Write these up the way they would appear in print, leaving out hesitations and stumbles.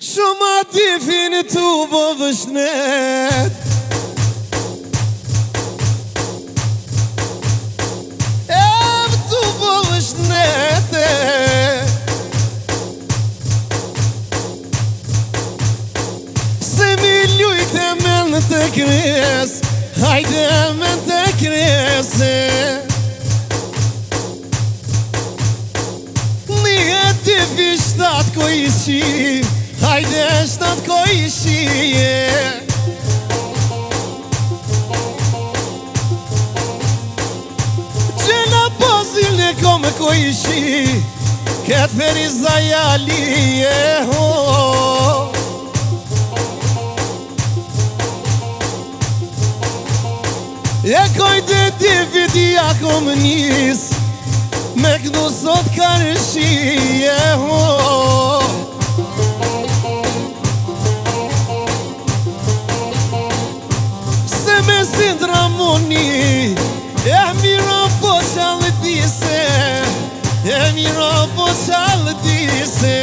Shumë ati fini tu bo vëshnet Ev tu bo vëshnet Se mi lujte men të kres Hajde men të krese Një ti fi shtat ko ishi Hajde shtat ko ishi Gjela pozil e kome ko ishi Ket feri zajali E kojde ti vidja kom nis Me këdu sot karëshi Se me sindramoni E miro po qalë dise E miro po qalë dise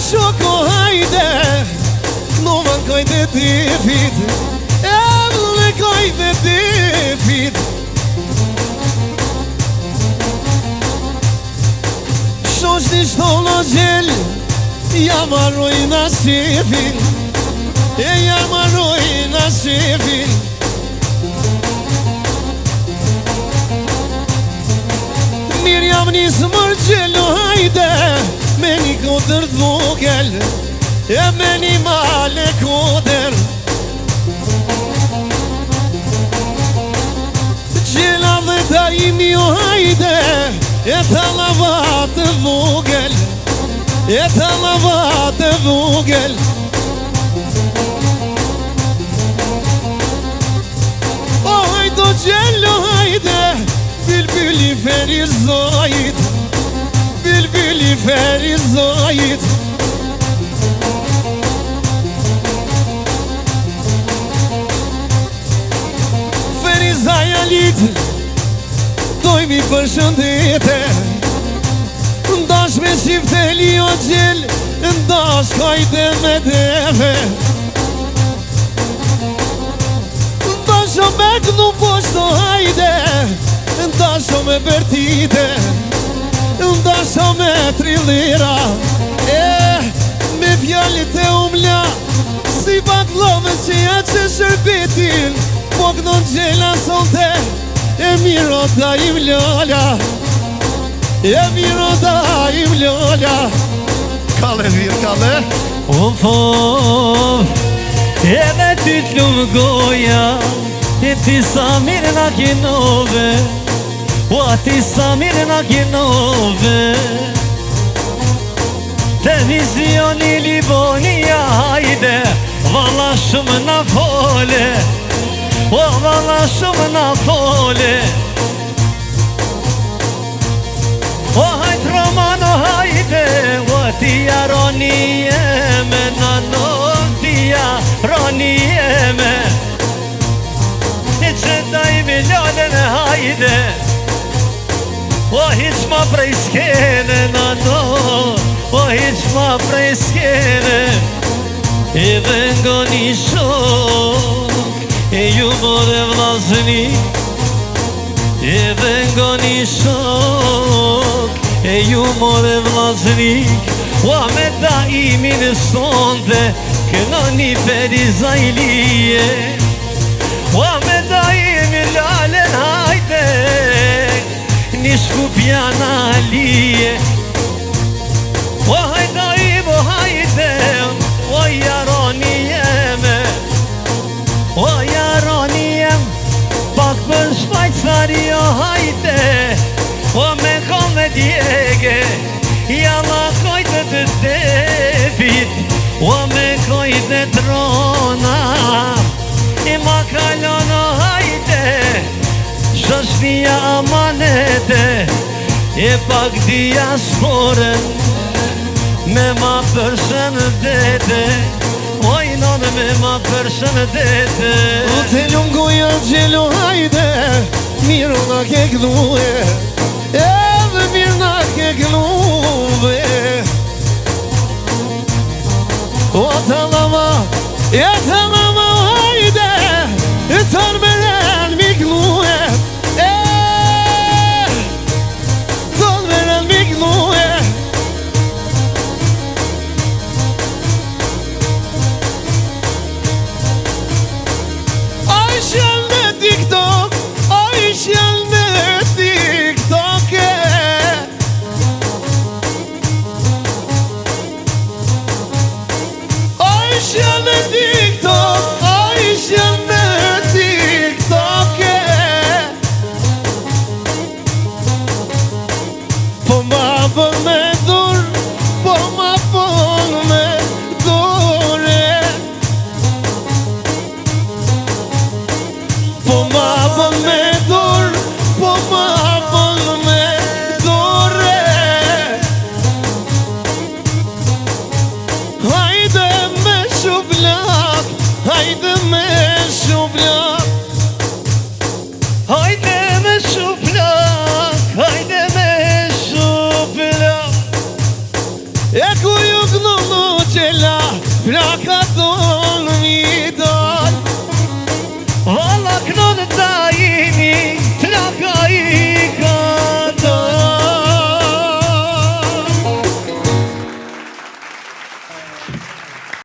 Shoko hajde, në më kojde ti fit E më kojde ti fit Shosh një shtono gjell Jam arroj në shefin E jam arroj në shefin Mirë jam njësë mërë gjello hajde Me një kodër dhvogel E me një male koder Gjela dhe ta imi o hajde E ta lavat e vogel E ta lavat e vogel O hajdo gjello hajde Bilbili feri zojit Bilbili feri zojit Feri zajalit Doj mi përshëndete Ndash me shifteli o gjell Ndash hajde me deve Ndash o me kënu poshto hajde Ndash o me bertite Ndash o me trillira Me fjallit e umla Si baklove që ja që shërbetin Po kënon gjela sonte E miro da im lolla E miro da im lolla Kale vir kale E dhe ty t'lumë goja E ti sa mirë na kinove O ati sa mirë na kinove Televizioni Livonia hajde Valla shumë na fole O valla shumë na fole O hajt Romano hajde O tia roni jeme Nano tia roni jeme E që da i miljonën hajde O hiq ma prej skene nano O hiq ma prej skene E dhe ngo një shok E ju more vlazni E dhe ngo një shok E ju more vlazni O me da imi në sonde Këno një peri zajlije O me da imi lalen hajde Një shkupja në alije kalona hajde Shoshnia amanete E pak diasporën Me ma përshëndete Oj nonë me ma përshëndete Të lungoja gjelo hajde Miru na ke gdue Edhe mirë na ke gluve O të lama hajde E tërë me ren mi glue Tërë me ren mi glue Ajshjel me TikTok Ajshjel me TikTok Ajshjel me TikTok Ajshjel me TikTok Po ma bën me dur Po ma bën me dure Po ma bën me dur Po ma bën me dure Hajde me shublak Hajde me shublak Hajde me shuplak Hajde me shuplak E ku ju gnu gjela Plaka tu